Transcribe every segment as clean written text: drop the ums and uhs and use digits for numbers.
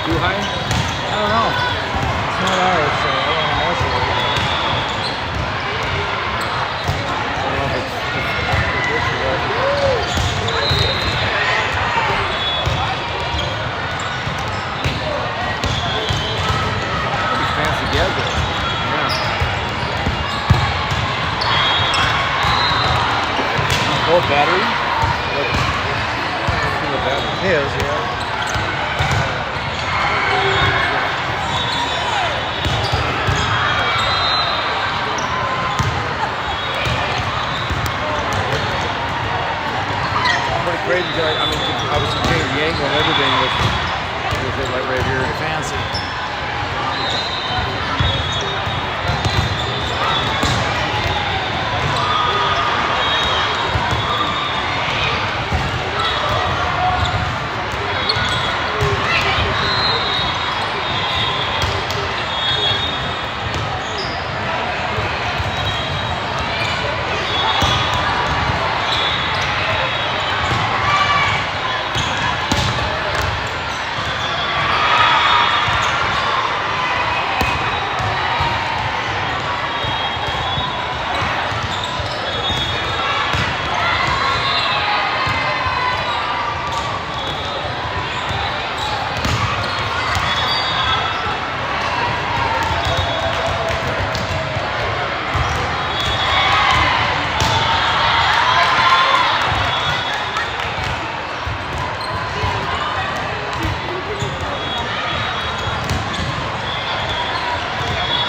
Too high? I don't know. It's not ours, so I don't want to mess with it. I don't know if it's this or what. Pretty fancy gadget. Yeah. Both battery? Single battery. His, yeah. Crazy, I mean, obviously change the angle and everything with it like right here. Very fancy.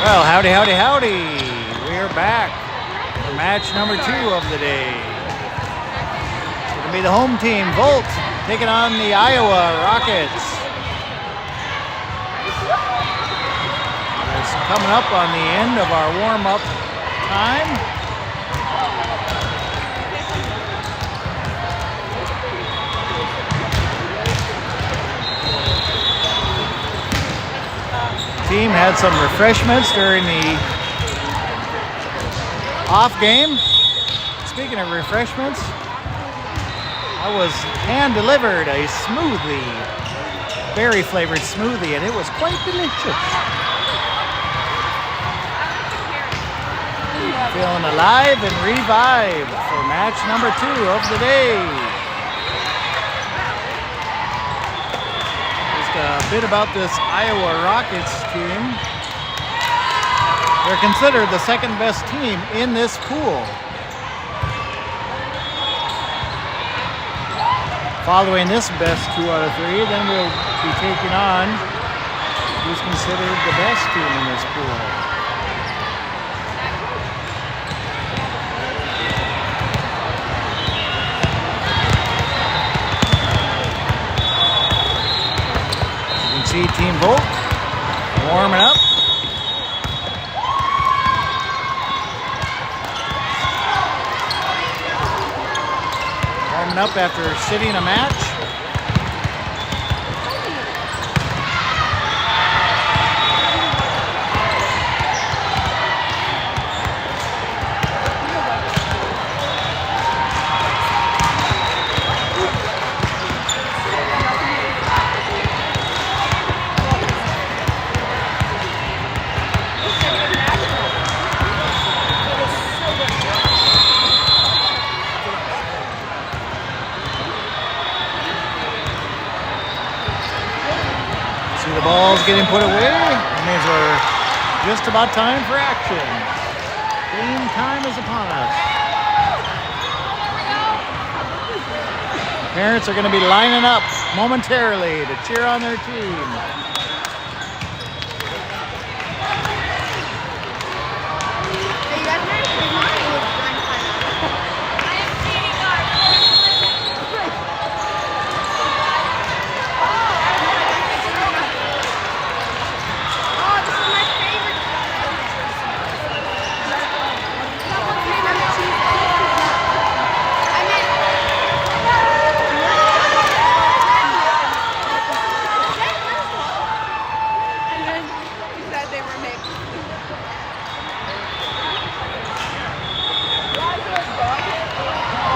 Well, howdy, howdy, howdy. We are back for match number 2 of the day. It's going to be the home team, Volt, taking on the Iowa Rockets. It's coming up on the end of our warm-up time. Team had some refreshments during the off game. Speaking of refreshments, I was hand delivered a smoothie, berry flavored smoothie, and it was quite delicious. Feeling alive and revived for match number 2 of the day. A bit about this Iowa Rockets team. They're considered the second best team in this pool. Following this best 2 out of 3, then we'll be taking on who's considered the best team in this pool. See Team Volt warming up. Warming up after sitting a match. The ball's getting put away. That means we're just about time for action. Game time is upon us. Parents are going to be lining up momentarily to cheer on their team.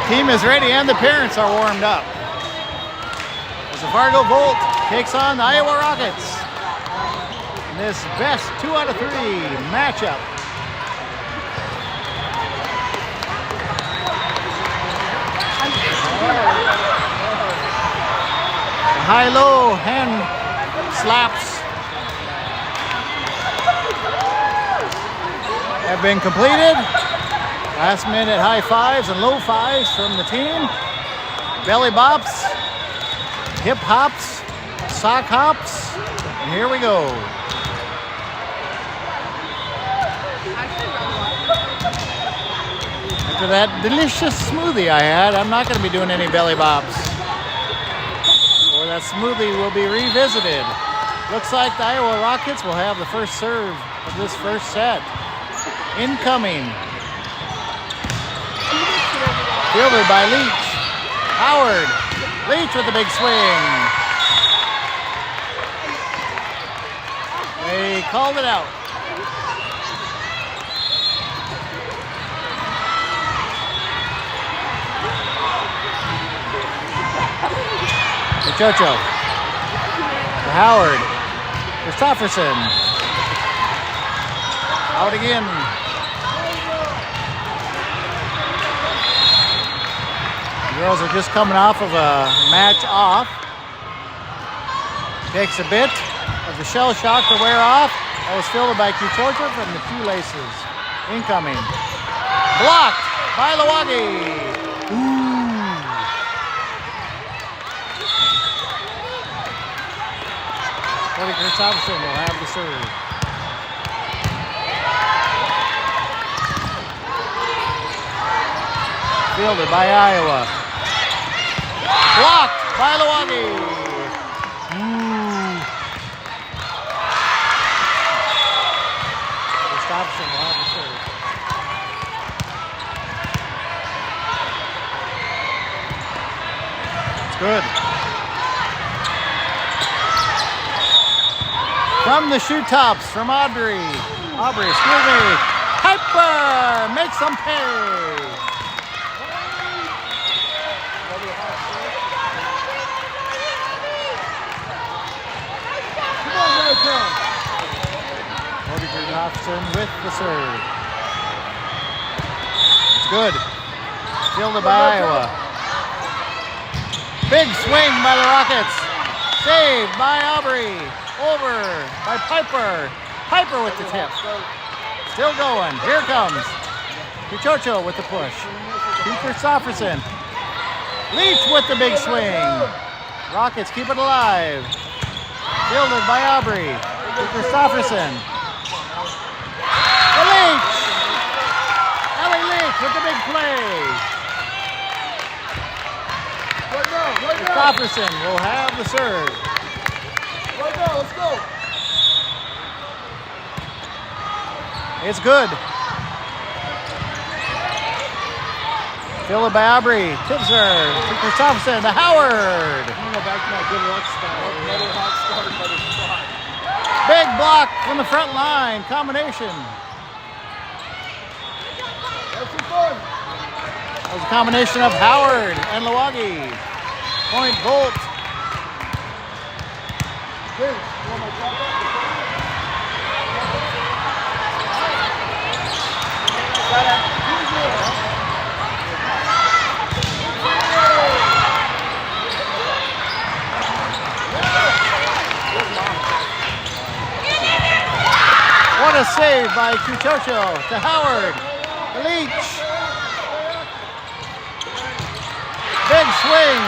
Team is ready and the parents are warmed up. as the Fargo Volt takes on the Iowa Rockets in this best 2 out of 3 matchup. High-low hand slaps have been completed. Last minute high fives and low fives from the team. Belly bops, hip hops, sock hops, and here we go. After that delicious smoothie I had, I'm not going to be doing any belly bops. Or that smoothie will be revisited. Looks like the Iowa Rockets will have the first serve of this first set. Incoming. Fielded by Leach. Howard. Leach with the big swing. They called it out. Chocho to Howard. Christopherson. Out again. The girls are just coming off of a match off. Takes a bit of the shell shock to wear off. That was fielded by Kuchocha from the shoelaces. Incoming. Blocked by Lawagi. Cody Christopherson will have the serve. Fielded by Iowa. Blocked by Lawagi. Christopherson will have the serve. It's good. From the shoe tops, from Aubrey, excuse me, Piper makes them pay. Come on, American. Cody Christopherson with the serve. It's good. Fielded by Iowa. Big swing by the Rockets. Saved by Aubrey. Over by Piper. Piper with the tip. Still going. Here comes Kuchocho with the push. To Christopherson. Leach with the big swing. Rockets keep it alive. Fielded by Aubrey. To Christopherson. The Leach. Ellie Leach with the big play. Christopherson will have the serve. Let's go. It's good. Fielded by Aubrey. Tipser to Christopherson to Howard. I'm gonna go back to my good luck start. Another hot start, another spot. Big block from the front line. Combination. That's some fun. That was a combination of Howard and Lawagi. Point Volt. What a save by Kuchocho to Howard. The Leach. Big swing.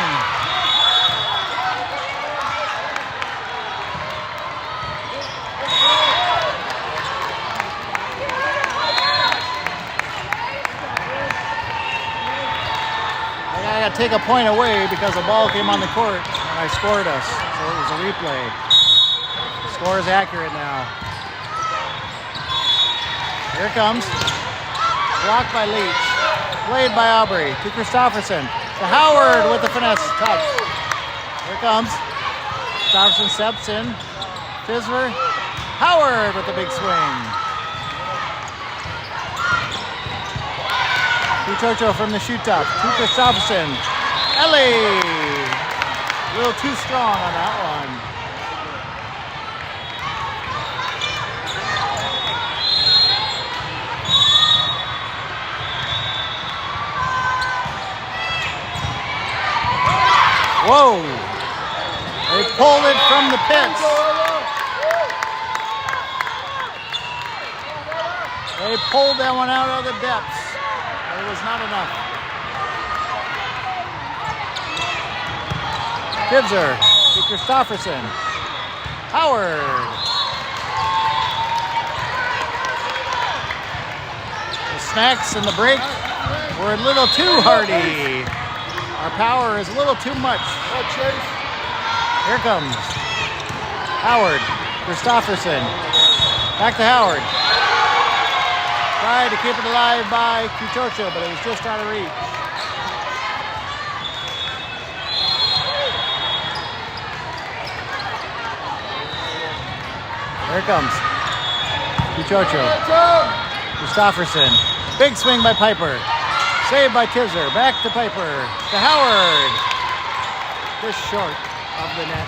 I got to take a point away because the ball came on the court and I scored us. So it was a replay. The score is accurate now. Here it comes. Blocked by Leach. Played by Aubrey to Christopherson. To Howard with the finesse touch. Here it comes. Christopherson steps in. Tisver. Howard with the big swing. Kuchocho from the shoot top. To Christopherson. Ellie. little too strong on that one. Whoa! They pulled it from the pits. They pulled that one out of the depths. But it was not enough. Kibzer to Christofferson. Howard. The snacks and the break were a little too hearty. Our power is a little too much. Here comes Howard, Christofferson. Back to Howard. Tried to keep it alive by Kuchocho, but it was just out of reach. Here it comes. Kuchocho. Christofferson. Big swing by Piper. Saved by Kibzer. Back to Piper. To Howard. Just short of the net.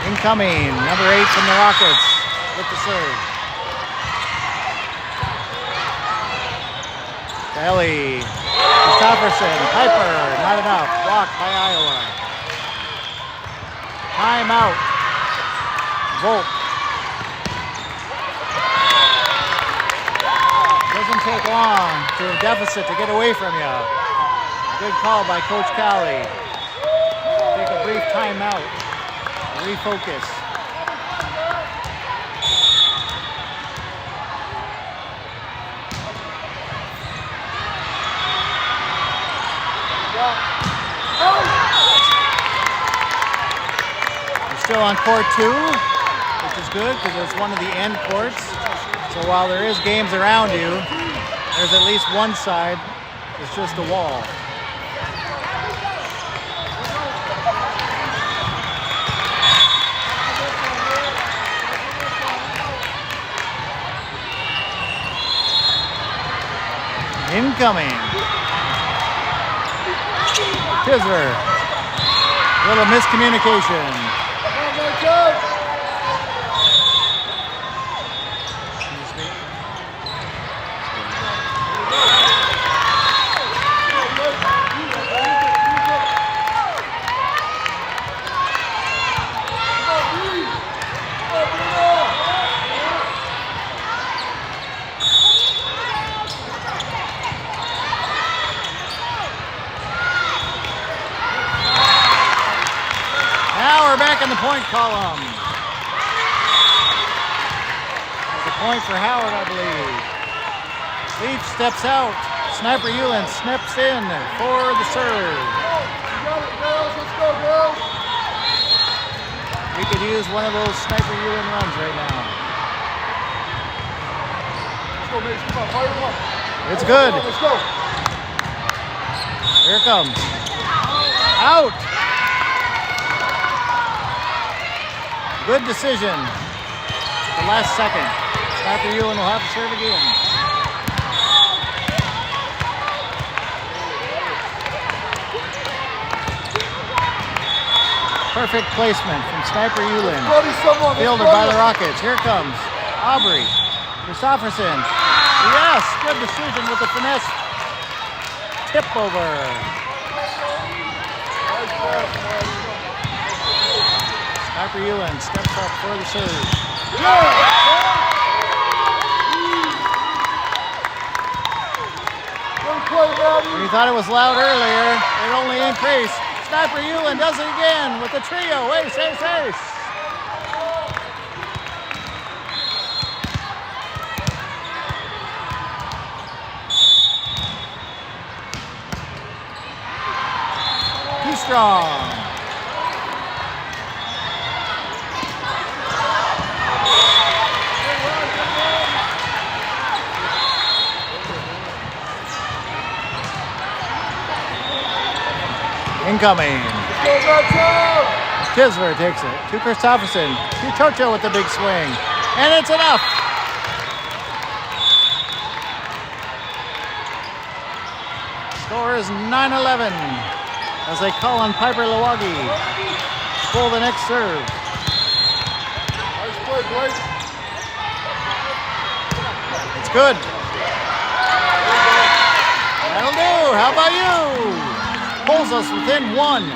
Incoming. Number 8 from the Rockets with the serve. Kelly. Christofferson. Piper. Not enough. Blocked by Iowa. Timeout. Volt. Doesn't take long to a deficit to get away from you. Good call by Coach Cowley. Take a brief timeout. Refocus. We're still on court 2, which is good because it's one of the end courts. So while there is games around you, there's at least one side that's just a wall. Incoming. Kibzer. Little miscommunication. Back in the point column. There's a point for Howard, I believe. Leach steps out. Sniper Ewan snips in for the serve. We could use one of those Sniper Ewan runs right now. It's good. Here it comes. Out. Good decision. The last second. Sniper Ewan will have to serve again. Perfect placement from Sniper Ewan. Fielded by the Rockets. Here it comes. Aubrey. Christofferson. Yes, good decision with the finesse. Tip over. Sniper Ewan steps up for the serve. When you thought it was loud earlier, it only increased. Sniper Ewan does it again with the trio. Ace, ace, ace. Too strong. Incoming. Kibzer takes it to Christofferson. To Chocho with the big swing. And it's enough. Score is 9-11 as they call on Piper Lawagi to pull the next serve. Nice play, Blake. It's good. That'll do. How about you? Pulls us within one.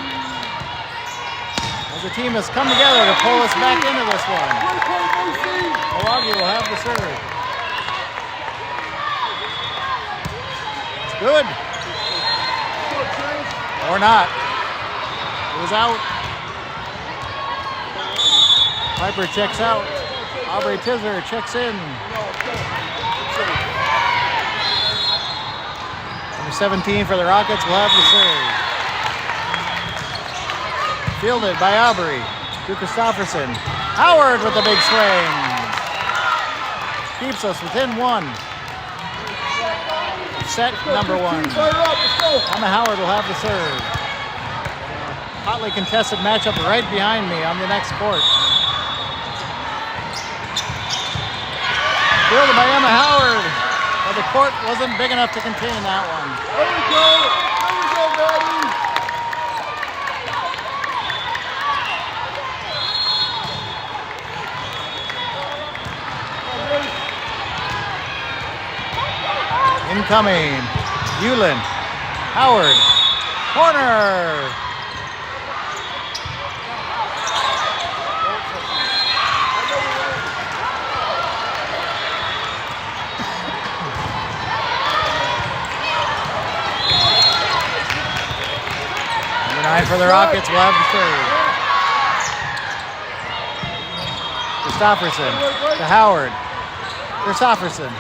As the team has come together to pull us back into this one. Lawagi will have the serve. It's good. Or not. It was out. Piper checks out. Aubrey Tisler checks in. Number 17 for the Rockets will have the serve. Fielded by Aubrey to Christofferson. Howard with the big swing. Keeps us within one. Set number one. Emma Howard will have the serve. Hotly contested matchup right behind me on the next court. Fielded by Emma Howard. But the court wasn't big enough to contain that one. There we go. There we go, Maddie. Incoming. Hewlin. Howard. Corner. Number 9 for the Rockets will have the serve. Christofferson to Howard. Christofferson.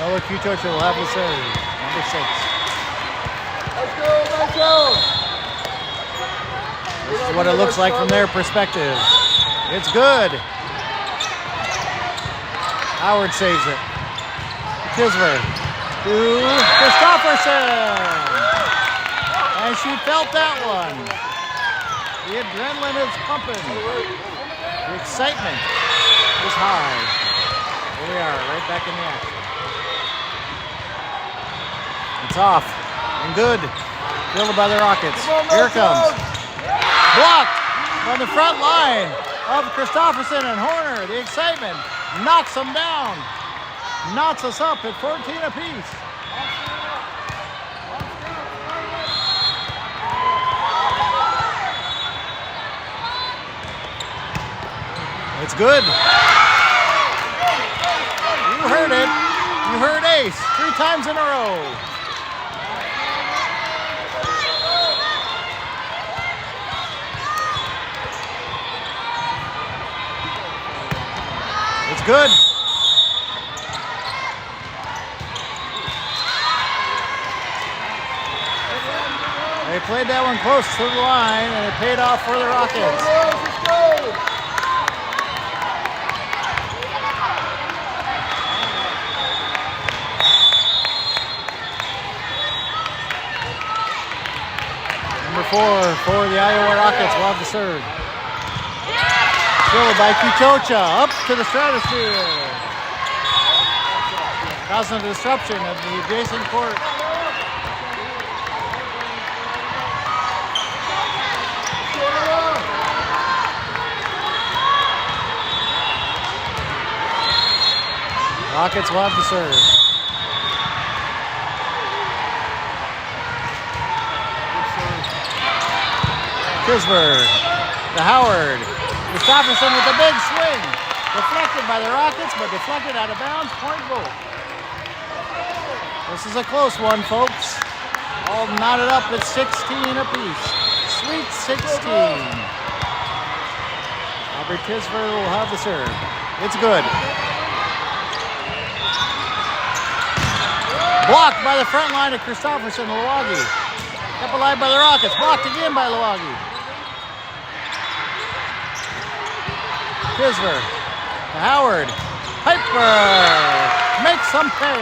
Ella Kutocha will have the serve. Number 6. Let's go, let's go. This is what it looks like from their perspective. It's good. Howard saves it. Tisver to Christofferson. And she felt that one. The adrenaline is pumping. The excitement is high. Here we are, right back in the action. It's off and good. Fielded by the Rockets. Here it comes. Blocked from the front line of Christofferson and Horner. The excitement knocks them down. Knots us up at 14 apiece. It's good. You heard it. You heard ace 3 times in a row. It's good. They played that one close to the line, and it paid off for the Rockets. Number 4 for the Iowa Rockets will have the serve. Fielded by Kutocha up to the stratosphere. Causing a disruption of the adjacent court. Rockets will have the serve. Tisberg to Howard. Christofferson with a big swing. Deflected by the Rockets, but deflected out of bounds. Point goal. This is a close one, folks. All knotted up at 16 apiece. Sweet 16. Albert Tisberg will have the serve. It's good. Blocked by the front line of Christofferson and Lawagi. Kept alive by the Rockets. Blocked again by Lawagi. Tisver to Howard. Piper makes some pay.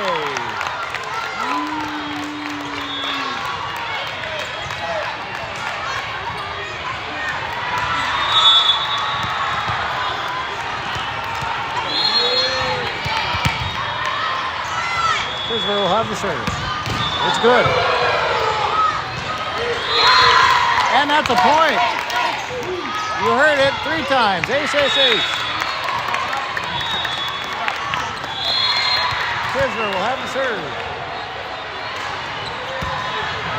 Tisver will have the serve. It's good. And that's a point. You heard it 3 times. Ace, ace, ace. Tisver will have the serve.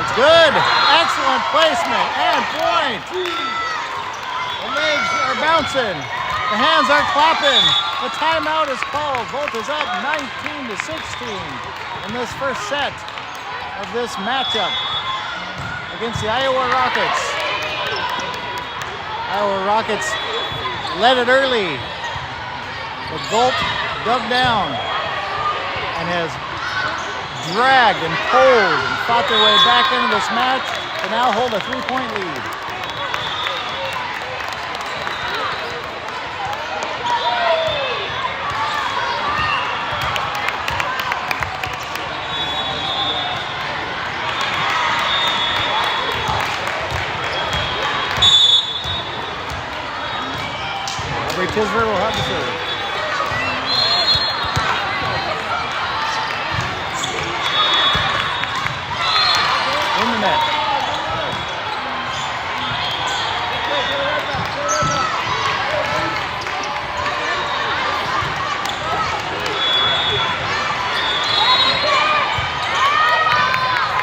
It's good. Excellent placement and point. The legs are bouncing. The hands are clapping. The timeout is called. Volt is up 19-16 in this first set of this matchup against the Iowa Rockets. Iowa Rockets led it early, but Volt dug down and has dragged and pulled and fought their way back into this match to now hold a 3-point lead. Tisver will have the serve. In the net.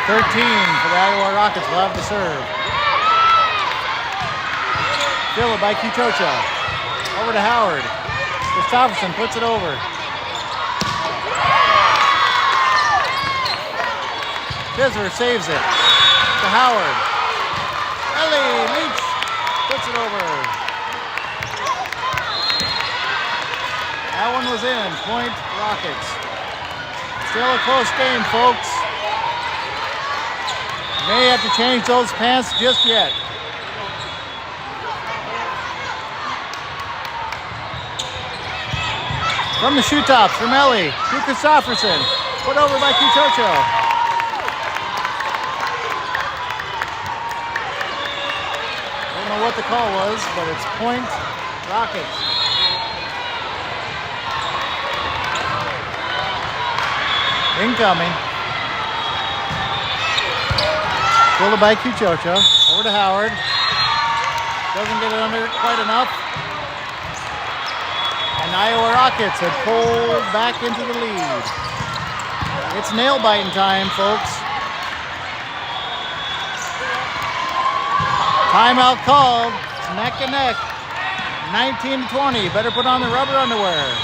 For the Iowa Rockets will have the serve. Fielded by Kichocha. Over to Howard. Christopherson puts it over. Tisver saves it to Howard. Ellie Leach puts it over. That one was in. Point Rockets. Still a close game, folks. May have to change those pants just yet. From the shoe tops, from Ellie to Christopherson. Put over by Kichocho. Don't know what the call was, but it's point Rockets. Incoming. Fielded by Kichocho. Over to Howard. Doesn't get it under quite enough. And Iowa Rockets have pulled back into the lead. It's nail-biting time, folks. Timeout called. It's neck and neck. 19-20. Better put on the rubber underwear.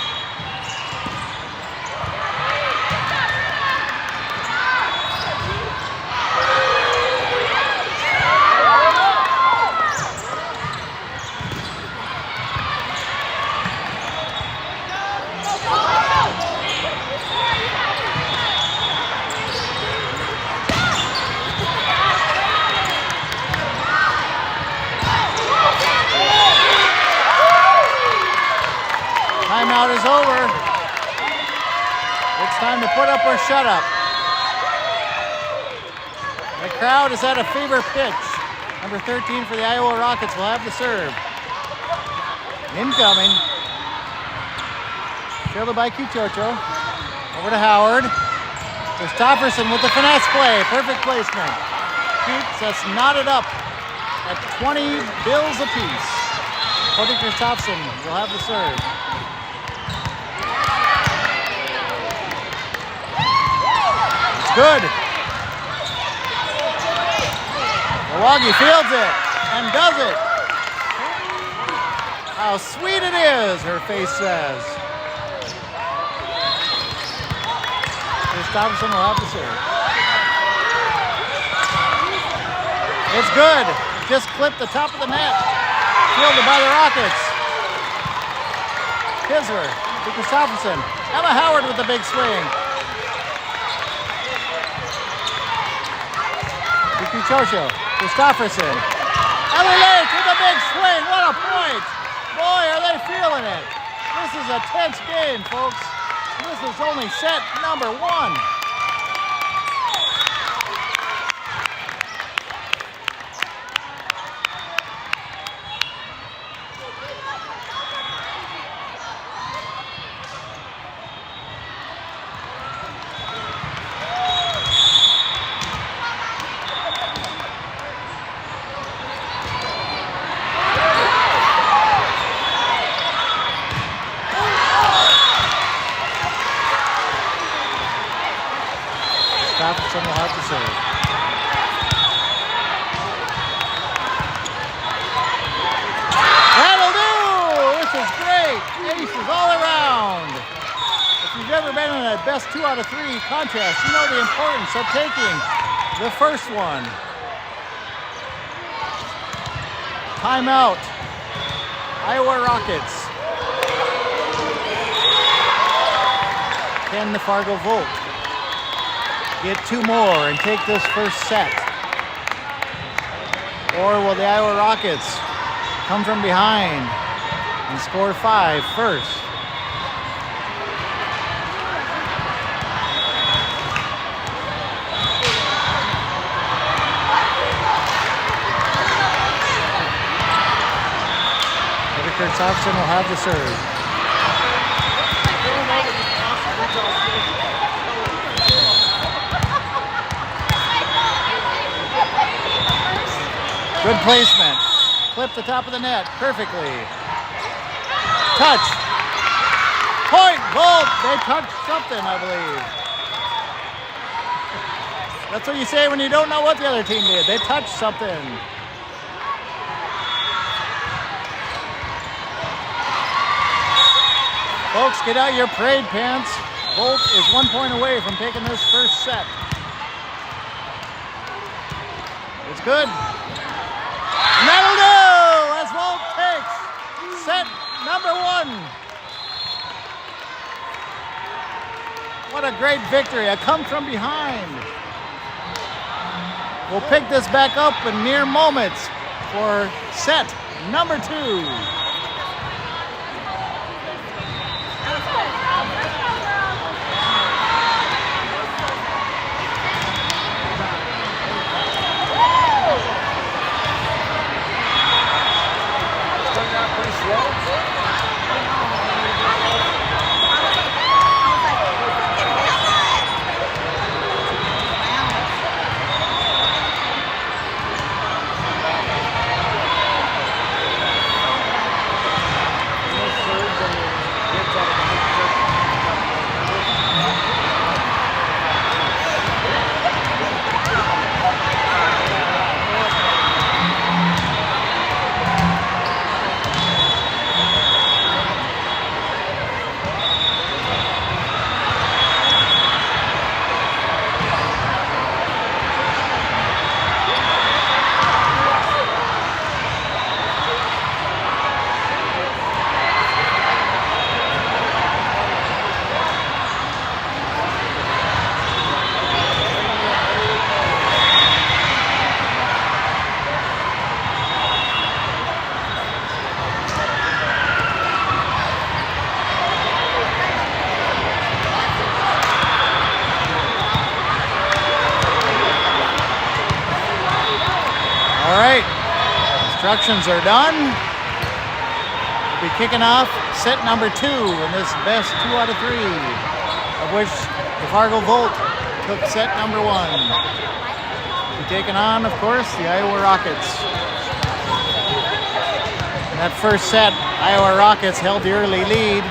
Timeout is over. It's time to put up or shut up. The crowd is at a fever pitch. Number 13 for the Iowa Rockets will have the serve. Incoming. Fielded by Kichocho. Over to Howard. Christopherson with the finesse play. Perfect placement. Keeps us knotted up at 20 bills apiece. Cody Christopherson will have the serve. Good. Milwaukee fields it and does it. How sweet it is, her face says. Christopherson will have the serve. It's good. Just clipped the top of the net. Fielded by the Rockets. Tisver to Christopherson. Emma Howard with the big swing. Kichocho, Christopherson. Ellie Leach with a big swing. What a point. Boy, are they feeling it. This is a tense game, folks. This is only set number 1. serve. That'll do! This is great. Aces all around. If you've ever been in a best 2 out of 3 contest, you know the importance of taking the first one. Timeout. Iowa Rockets. Can the Fargo Volt get 2 more and take this first set? Or will the Iowa Rockets come from behind and score 5 first? Christopherson will have the serve. Good placement. Clip the top of the net perfectly. Touch. Point. Volt. They touched something, I believe. That's what you say when you don't know what the other team did. They touched something. Folks, get out your parade pants. Volt is 1 point away from taking this first set. It's good. And that'll do as Volt takes set number 1. What a great victory. A come from behind. We'll pick this back up in mere moments for set number 2. All right, instructions are done. We'll be kicking off set number 2 in this best 2 out of 3, of which the Fargo Volt took set number 1. We'll be taking on, of course, the Iowa Rockets. In that first set, Iowa Rockets held the early lead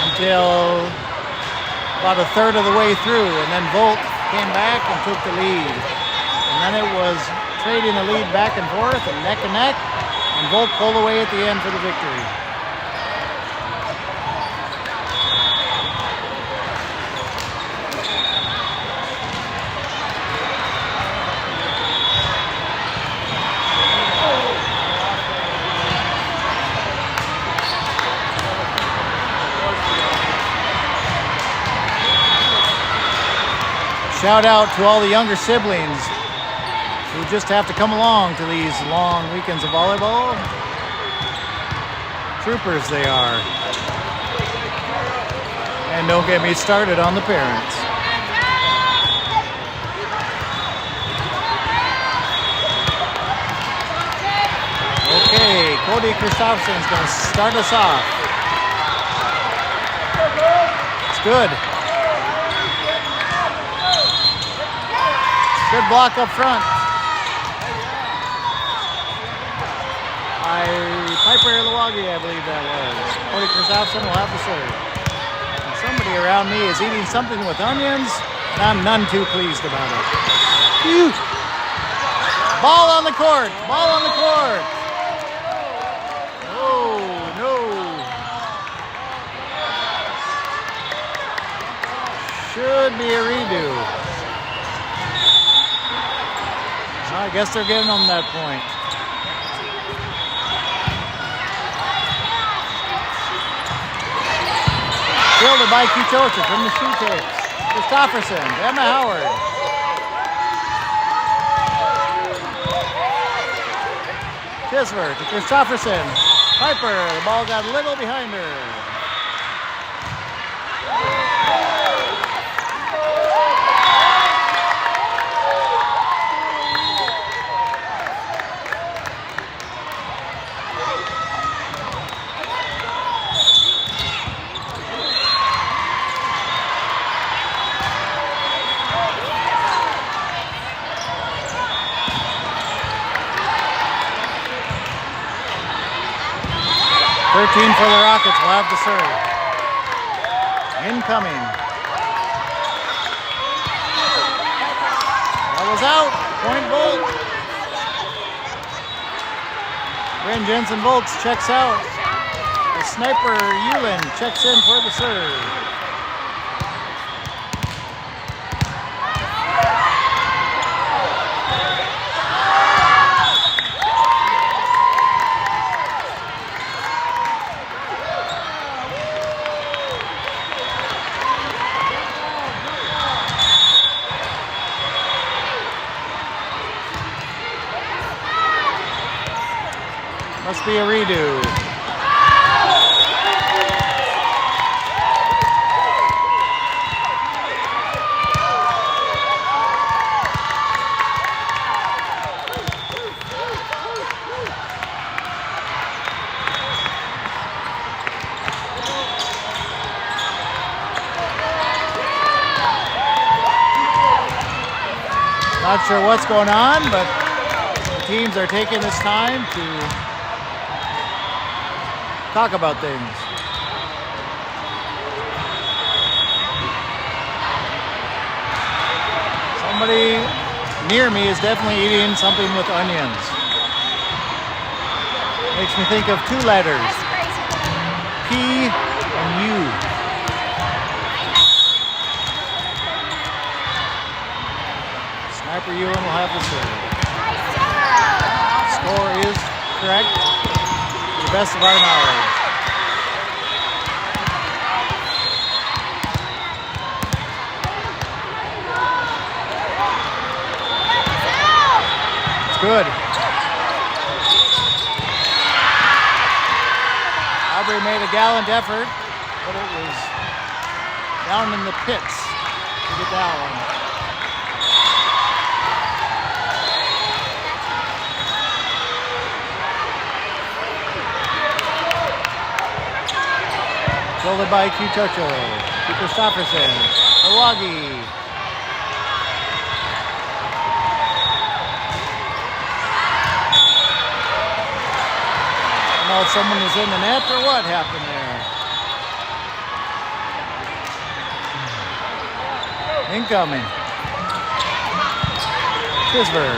until about a third of the way through, and then Volt came back and took the lead. And then it was trading the lead back and forth and neck, and Volt pulled away at the end for the victory. Shout out to all the younger siblings who just have to come along to these long weekends of volleyball. Troopers they are. And don't get me started on the parents. Okay, Cody Christopherson is going to start us off. It's good. Good block up front. Piper Lawagi, I believe that was. Cody Christopherson will have the serve. And somebody around me is eating something with onions. And I'm none too pleased about it. Phew. Ball on the court. Ball on the court. Oh, no. Should be a redo. I guess they're getting them that point. Fielded by Kitocha from the shoe tapes. Christopherson, Emma Howard. Tisver to Christopherson. Piper, the ball got a little behind her. For the Rockets will have the serve. Incoming. That was out. Point Volt. Bryn Jensen Volts checks out. The sniper Yulin checks in for the serve. Must be a redo. Not sure what's going on, but the teams are taking this time to talk about things. Somebody near me is definitely eating something with onions. Makes me think of two letters, P and U. Sniper Ewan will have the serve. Score is correct. To the best of our knowledge. It's good. Aubrey made a gallant effort, but it was down in the pits to get that one. Fielded by Kitocho, to Christopherson, Awagi. I don't know if someone was in the net or what happened there. Incoming. Tisver,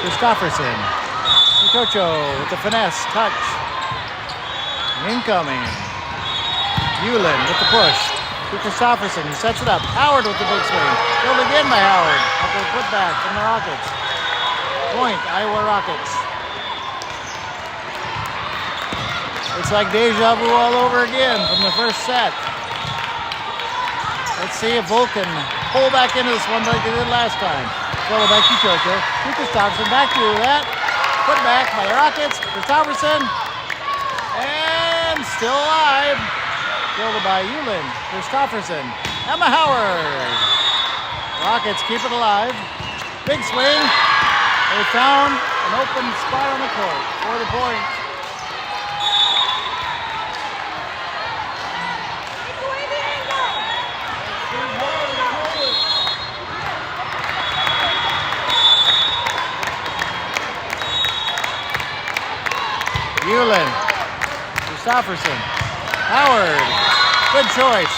Christopherson, Kitocho with the finesse touch. Incoming. Yulin with the push to Christopherson, who sets it up. Howard with the big swing. Filled again by Howard after a putback from the Rockets. Point, Iowa Rockets. It's like deja vu all over again from the first set. Let's see if Volk can pull back into this one like they did last time. Filled by Kitocho to Christopherson. Back to that. Putback by the Rockets. Christopherson. And still alive. Fielded by Yulin, Christopherson, Emma Howard. Rockets keep it alive. Big swing. They found an open spot on the court for the point. Yulin, Christopherson, Howard. Good choice.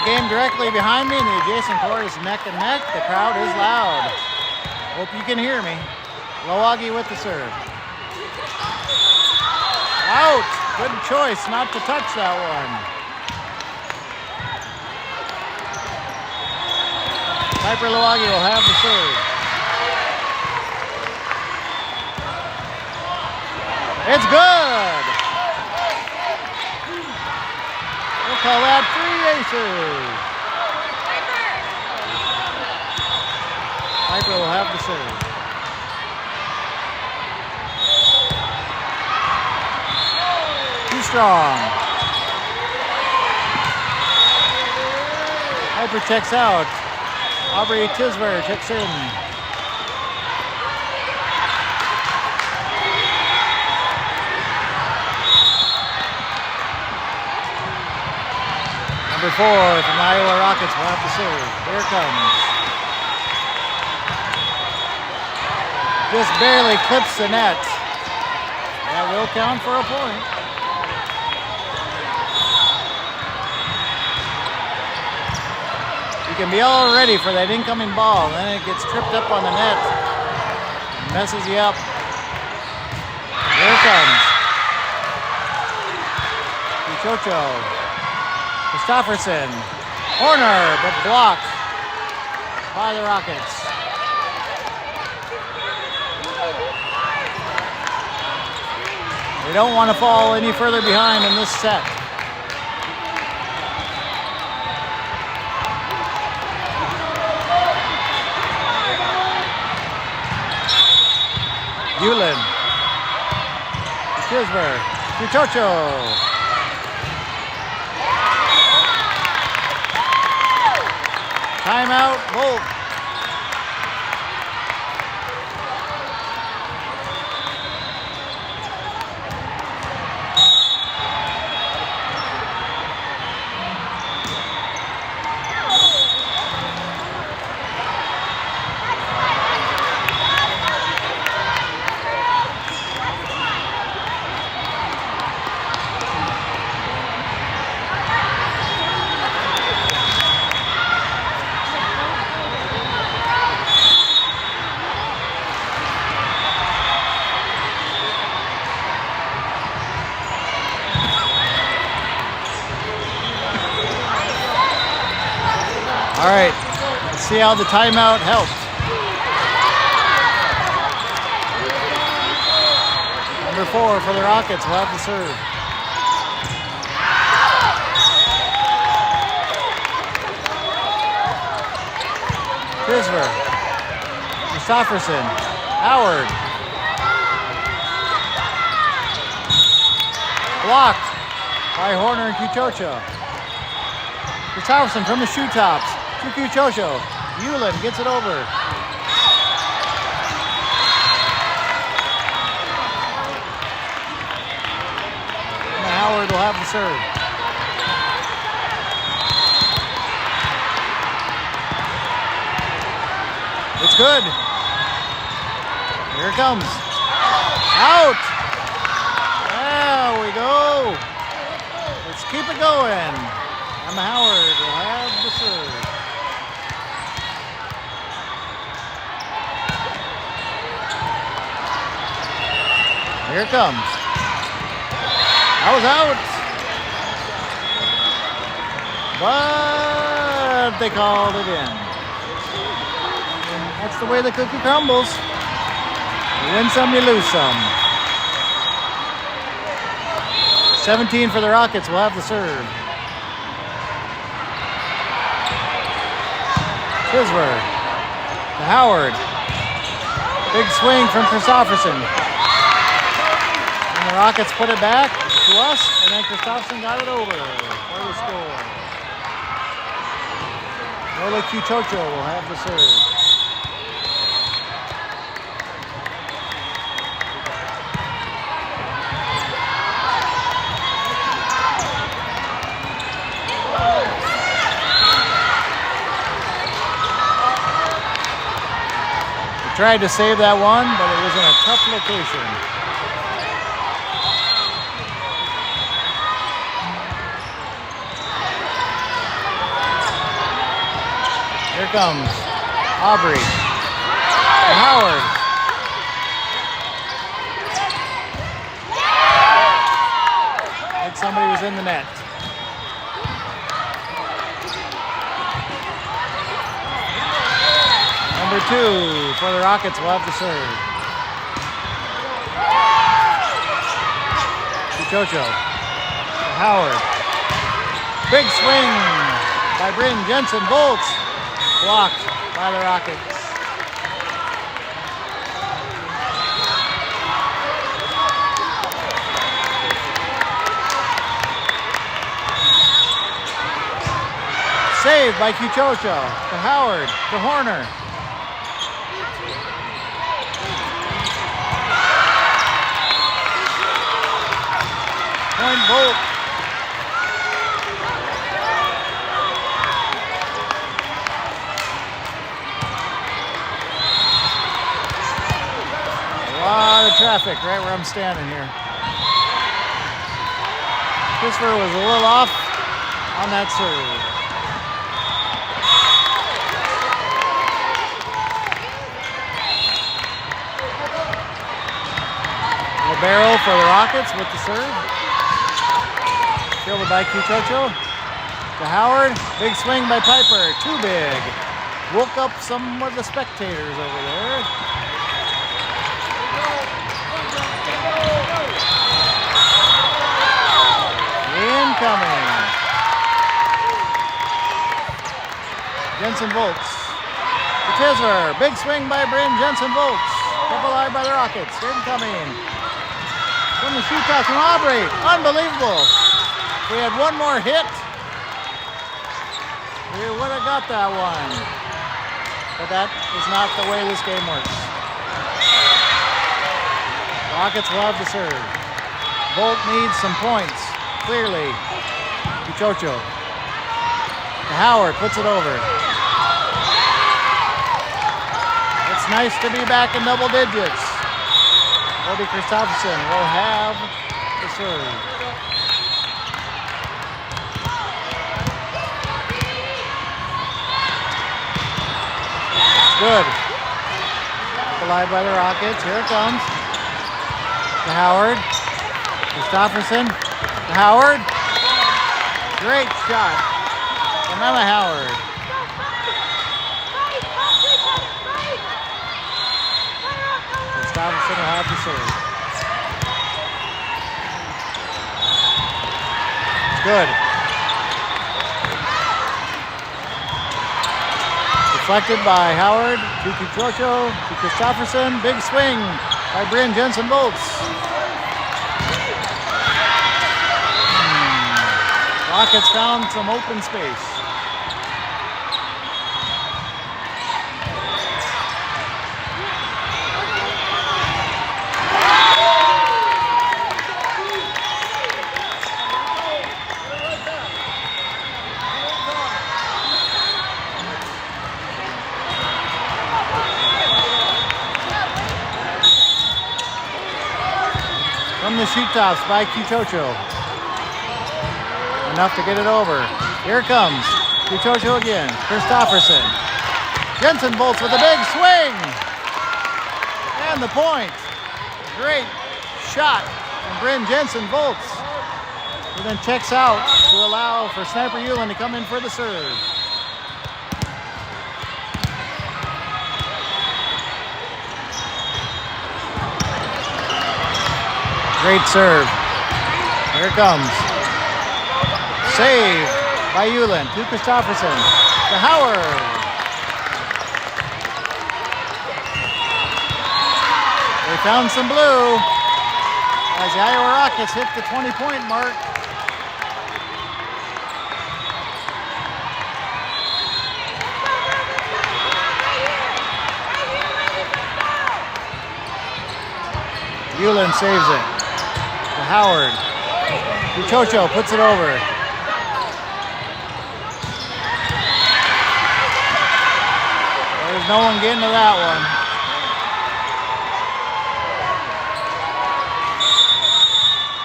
The game directly behind me in the adjacent court is neck and neck. The crowd is loud. Hope you can hear me. Milwaukee with the serve. Out. Good choice not to touch that one. Piper Milwaukee will have the serve. It's good. We'll call that 3 aces. Piper will have the serve. Too strong. Piper checks out. Aubrey Tisver checks in. Number 4 from the Iowa Rockets will have to serve. Here it comes. Just barely clips the net. That will count for a point. You can be all ready for that incoming ball, and then it gets tripped up on the net. It messes you up. Here it comes. Chocho. Christofferson, corner, but blocked by the Rockets. They don't want to fall any further behind in this set. Hewlin, Kisber, Chocho. Timeout, Volt. All right, let's see how the timeout helped. Number 4 for the Rockets will have the serve. Kisver, Christofferson, Howard. Blocked by Horner and Kuchocho. Christofferson from the shoe tops. To Kuchocho. Hewlin gets it over. And Howard will have the serve. It's good. Here it comes. Out. There we go. Let's keep it going. And Howard will have the serve. Here it comes. That was out. But they called it in. That's the way the cookie crumbles. You win some, you lose some. 17 for the Rockets will have the serve. Kisver to Howard. Big swing from Christofferson. And the Rockets put it back to us, and then Christofferson got it over for the score. Nola Kuchocho will have the serve. Tried to save that one, but it was in a tough location. comes Aubrey. Howard. I think somebody was in the net. Number 2 for the Rockets will have to serve. Chocho. Howard. Big swing by Bryn Jensen. Volts. Blocked by the Rockets. Saved by Cuchocho. To Howard. To Horner. Point Volt. A lot of traffic right where I'm standing here. Christopher was a little off on that serve. Libero for the Rockets with the serve. Fielded by Cuchocho. To Howard. Big swing by Piper. Too big. Woke up some of the spectators over there. Incoming. Jensen Volts. To Tisler. Big swing by Bryn Jensen Volts. Double eye by the Rockets. Incoming. From the shoot toss from Aubrey. Unbelievable. If we had one more hit, we would have got that one. But that is not the way this game works. Rockets love to serve. Volt needs some points, clearly. Cuchocho. To Howard, puts it over. It's nice to be back in double digits. Cody Christopherson will have the serve. Good. Applied by the Rockets. Here it comes. To Howard. Christopherson. To Howard. Great shot. Another Howard. Christopherson will have the serve. Good. Deflected by Howard to Cuchocho to Christopherson. Big swing by Bryn Jensen Volts. Rockets found some open space. From the shoot toss by Cuchocho. Enough to get it over. Here it comes. Cuchocho again. Christopherson. Jensen Volts with a big swing. And the point. Great shot from Bryn Jensen Volts. Who then checks out to allow for Sniper Hewlin to come in for the serve. Great serve. Here it comes. Save by Hewlin to Christopherson. To Howard. They found some blue as the Iowa Rockets hit the 20-point mark. Hewlin saves it. To Howard. Cuchocho puts it over. There's no one getting to that one.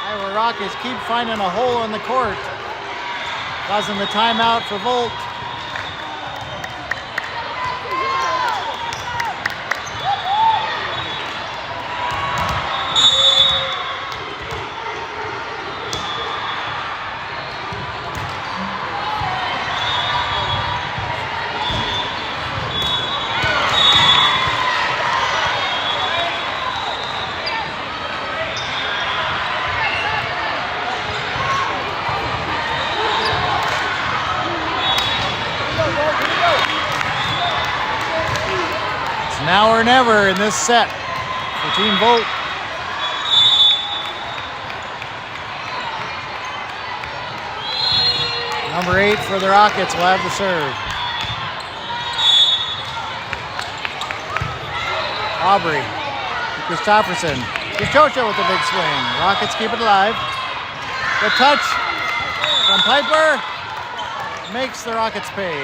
Iowa Rockets keep finding a hole in the court, causing the timeout for Volt. Now or never in this set for Team Volt. Number 8 for the Rockets will have the serve. Aubrey to Christopherson. Chocho with the big swing. Rockets keep it alive. The touch from Piper makes the Rockets pay.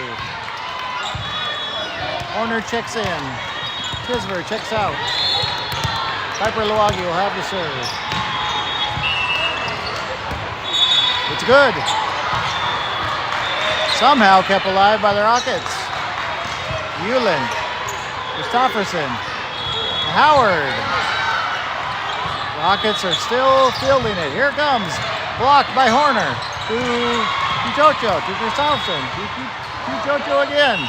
Horner checks in. Kisver checks out. Piper Luagi will have the serve. It's good. Somehow kept alive by the Rockets. Yulin. Christopherson. Howard. Rockets are still fielding it. Here it comes. Blocked by Horner. To Chocho. To Christopherson. To Chocho again.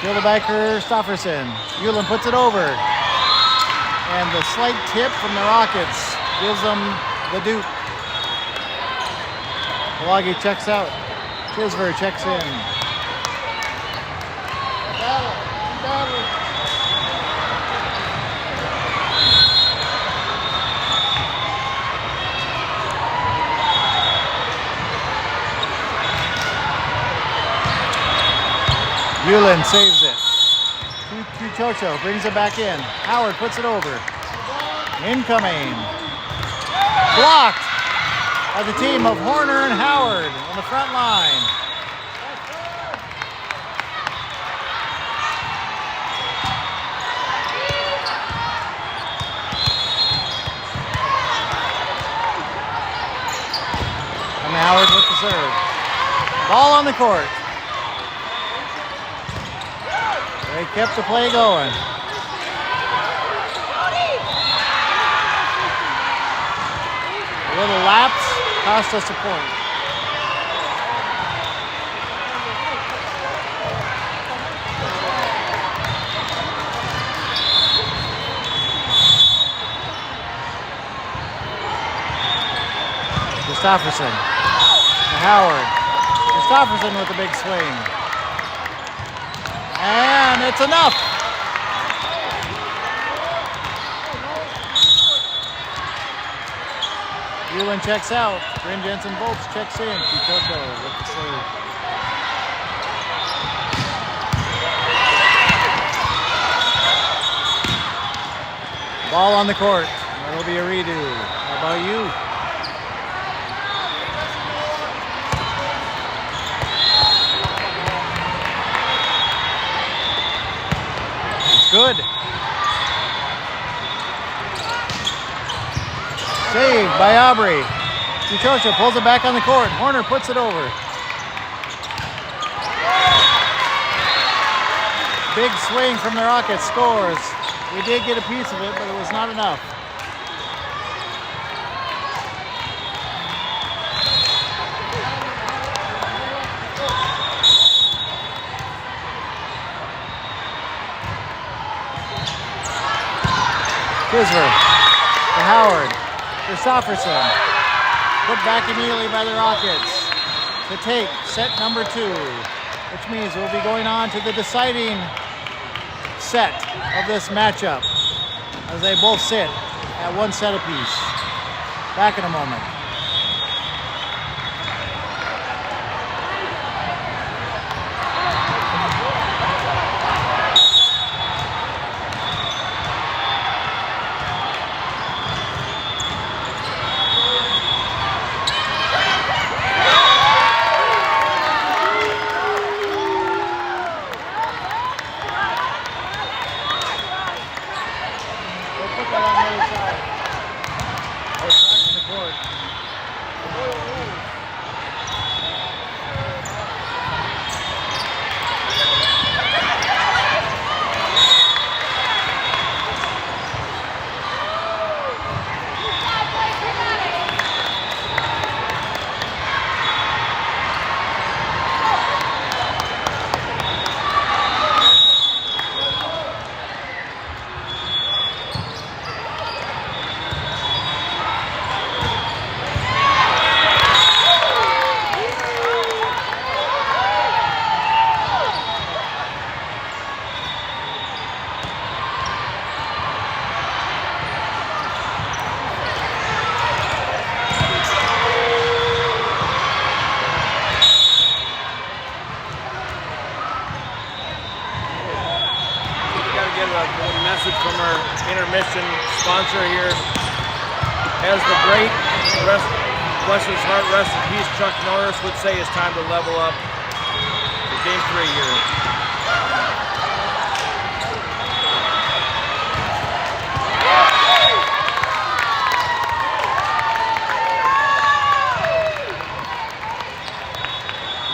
Fielded by Christopherson. Yulin puts it over. And the slight tip from the Rockets gives them the dupe. Pelagi checks out. Kisver checks in. Battle. Yulin saves it. Chocho brings it back in. Howard puts it over. Incoming. Blocked by the team of Horner and Howard on the front line. And Howard with the serve. Ball on the court. They kept the play going. A little lapse cost us a point. Christopherson to Howard. Christopherson with a big swing. And it's enough. Yulin checks out. Bryn Jensen Bolts checks in. Kikogo with the serve. Ball on the court. That'll be a redo. How about you? Good. Saved by Aubrey. Chocho pulls it back on the court. Horner puts it over. Big swing from the Rockets. Scores. We did get a piece of it, but it was not enough. Kisver to Howard. Christopherson. Put back immediately by the Rockets to take set number 2, which means we'll be going on to the deciding set of this matchup as they both sit at 1 set apiece. Back in a moment. Put that on the other side. Or back on the court. a message from our intermission sponsor here. As the great bless his heart, rest in peace, Chuck Norris would say, it's time to level up for Game 3 here.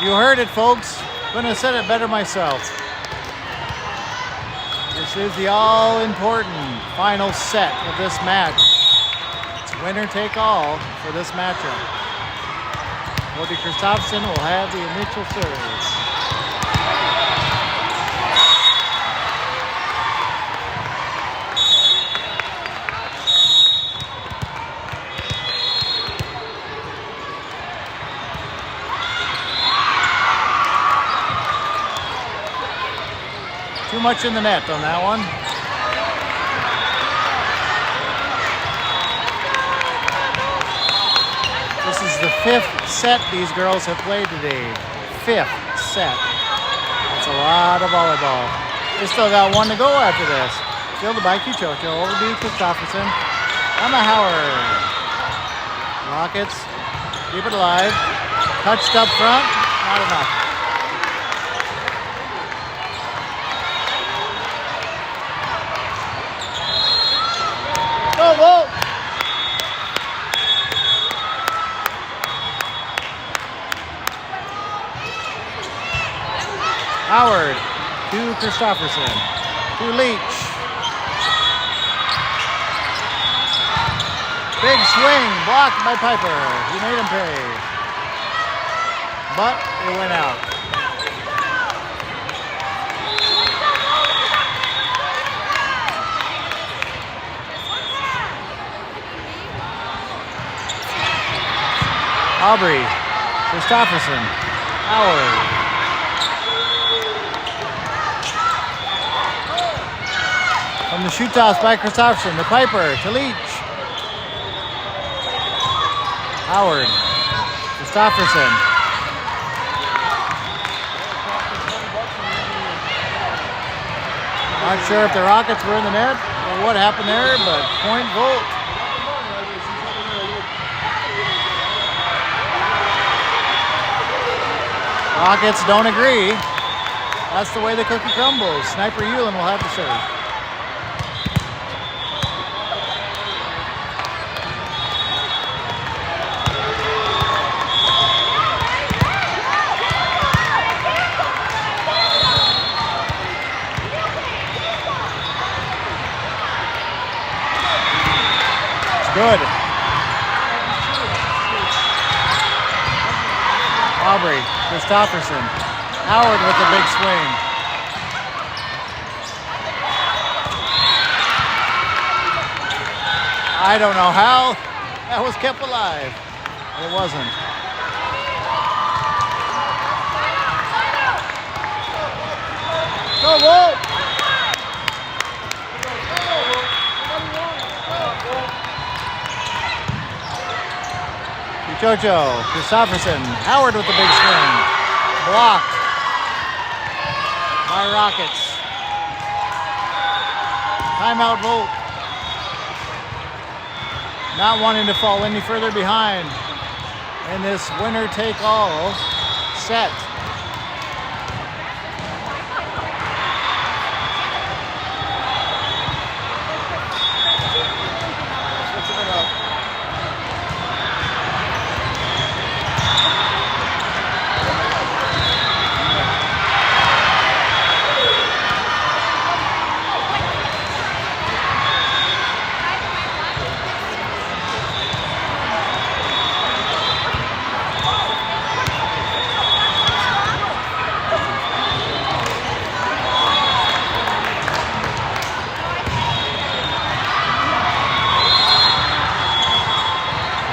You heard it, folks. Couldn't have said it better myself. This is the all-important final set of this match. It's winner take all for this matchup. Cody Christopherson will have the initial serve. Too much in the net on that one. This is the 5th set these girls have played today. 5th set. That's a lot of volleyball. They still got one to go after this. Fielded by Kichocho. Over to Christopherson. Emma Howard. Rockets. Keep it alive. Touched up front. Not enough. Go, Volt! Howard to Christopherson to Leach. Big swing blocked by Piper. He made him pay. But it went out. Aubrey, Christopherson, Howard. From the shoot toss by Christopherson, the Piper to Leach. Howard, Christopherson. Not sure if the Rockets were in the net or what happened there, but point Volt. Rockets don't agree. That's the way the cookie crumbles. Sniper Hewlin will have the serve. It's good. Aubrey, Christopherson, Howard with a big swing. I don't know how that was kept alive. It wasn't. Go, Walt! Jojo, Christopherson, Howard with the big swing. Blocked by Rockets. Timeout Volt. Not wanting to fall any further behind in this winner-take-all set.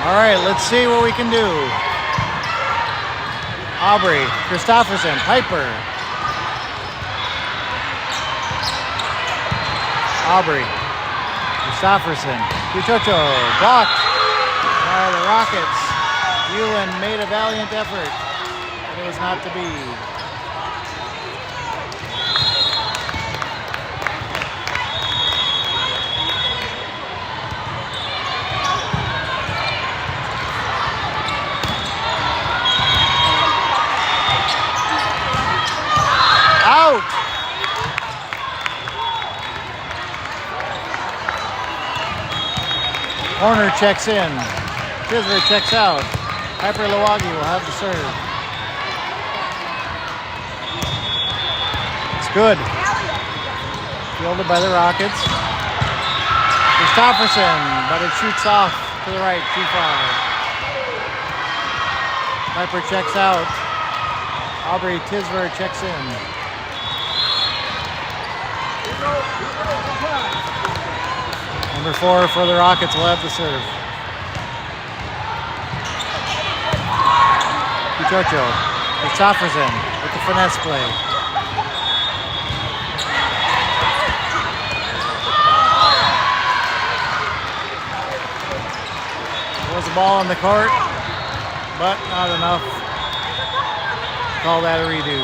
All right, let's see what we can do. Aubrey, Christopherson, Piper. Aubrey, Christopherson, Cuchocho, blocked by the Rockets. Hewlin made a valiant effort, but it was not to be. Horner checks in. Tisver checks out. Piper Lawagi will have the serve. It's good. Fielded by the Rockets. Christofferson, but it shoots off to the right, too far. Piper checks out. Aubrey Tisver checks in. Number 4 for the Rockets will have the serve. Kuchocho. Christofferson with the finesse play. There was a ball on the court, but not enough. Call that a redo.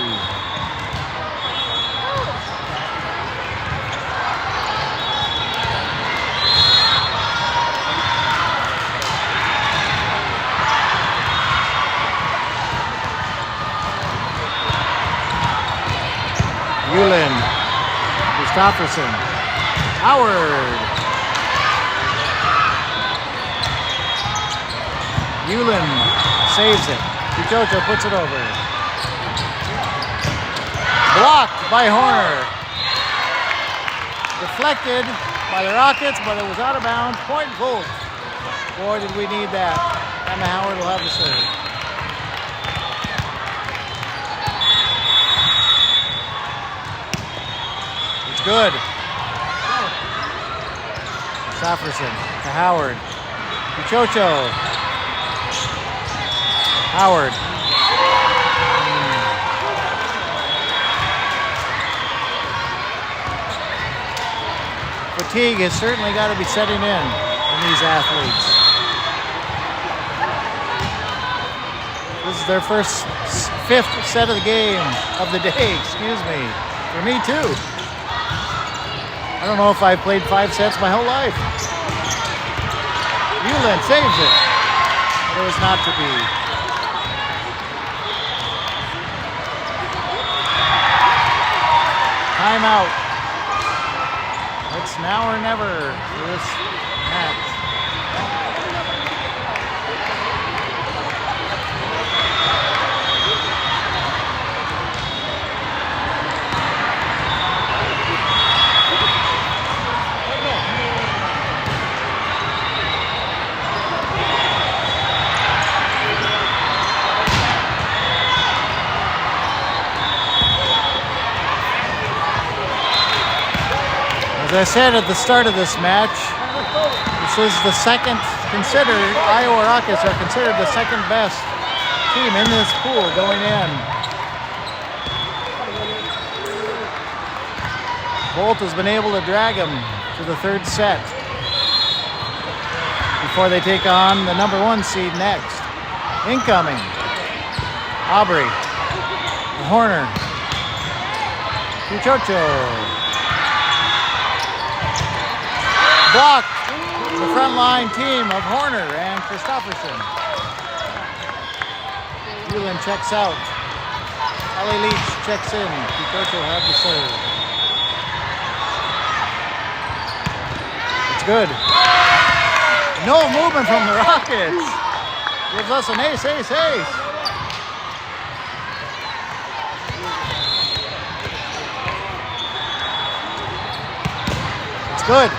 Yulin, Christofferson, Howard. Yulin saves it. Kuchocho puts it over. Blocked by Horner. Deflected by the Rockets, but it was out of bounds. Point Volt. Boy, did we need that. Emma Howard will have the serve. Good. Christofferson to Howard. Kuchocho. Howard. Fatigue has certainly got to be setting in these athletes. This is their fifth set of the game of the day, excuse me. For me too. I don't know if I've played 5 sets my whole life. Yulin saves it, but it was not to be. Timeout. It's now or never for this match. As I said at the start of this match, this is the Iowa Rockets are considered the second best team in this pool going in. Bolt has been able to drag them to the 3rd set before they take on the number 1 seed next. Incoming, Aubrey, Horner, Kuchocho. Blocked. The front line team of Horner and Christofferson. Yulin checks out. Ellie Leach checks in. Kuchocho will have the serve. It's good. No movement from the Rockets. Gives us an ace, ace, ace. It's good.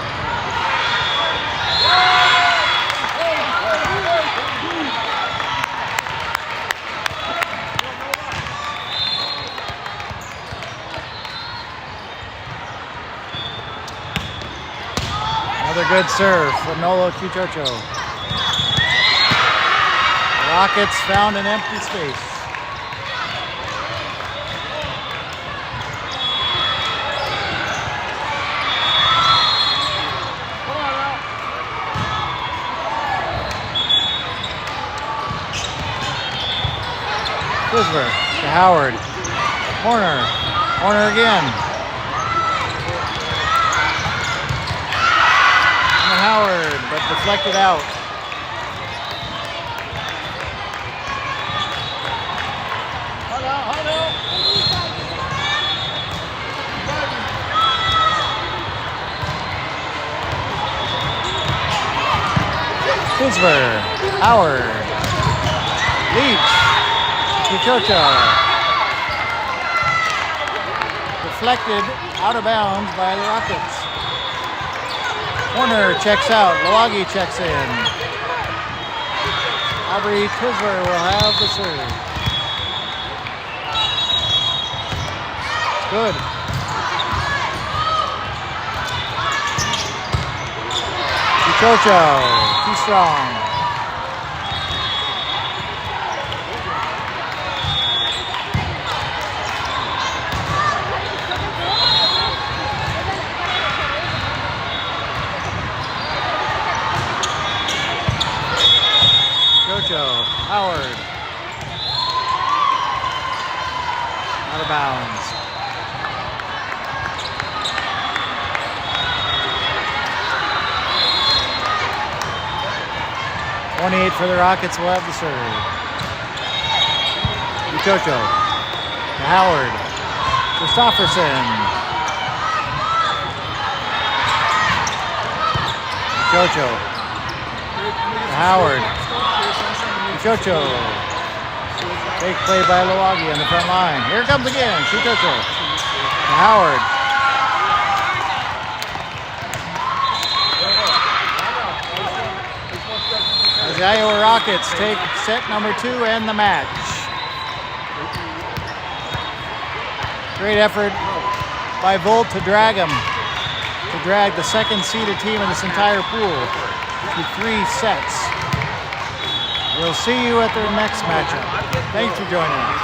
Another good serve from Nolo Kuchocho. The Rockets found an empty space. Tisver to Howard. Horner. Horner again. Howard, but deflected out. Tisver, Howard, Leach, Chichocho. Deflected out of bounds by the Rockets. Corner checks out, Milwaukee checks in. Aubrey Tisver will have the serve. Good. Chichocho, too strong. Chichocho, Howard. Out of bounds. .28 for the Rockets will have the serve. Chichocho to Howard. Christofferson. Chichocho to Howard. Chichocho. Big play by Milwaukee on the front line. Here comes again. Chichocho to Howard. As the Iowa Rockets take set number 2 and the match. Great effort by Volt to drag them, to drag the second seeded team in this entire pool to 3 sets. We'll see you at their next matchup. Thanks for joining us.